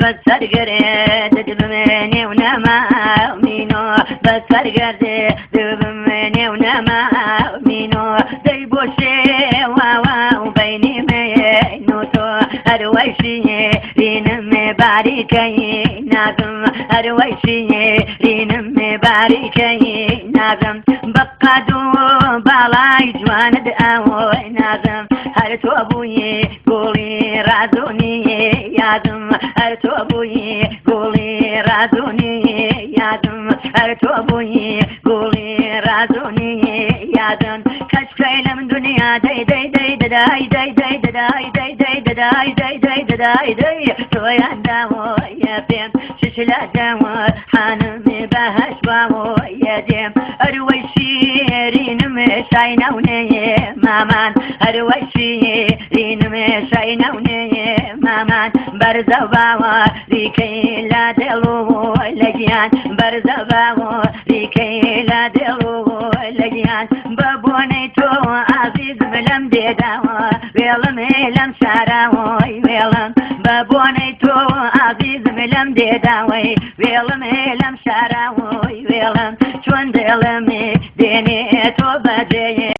بسرقري تدبمني ونما مينو بسرقري تدبمني ونما مينو ديبوشي واو بيني مينوتو هرويشي رينم باريكي ناغم هرويشي رينم باريكي ناغم بقادو بالاي جوان دعوي ناغم هرتو ابوي قولي رازوني يادم هرتو ابوي قولي رازوني يادم هرتو ابوي قولي رازوني يادم كشكي من دنيا داي داي داي داي داي داي داي داي داي داي داي داي داي داي تويا داو يا بيم ششلا داو حنمي بهش باو يا ديم اروي شيرين مشاينوني مامان اروي شيرين مشاينوني مامان برزباو ريكي لا دلو لجيان برزباو ريكي لا دلو لجيان بابوني تو عزيز ملم ديداو ويلم لم شاراوي ويلم بابوني تو عزيز ملم ديداوي ويلم لم شاراوي ويلم شون دلمي ديني تو بدي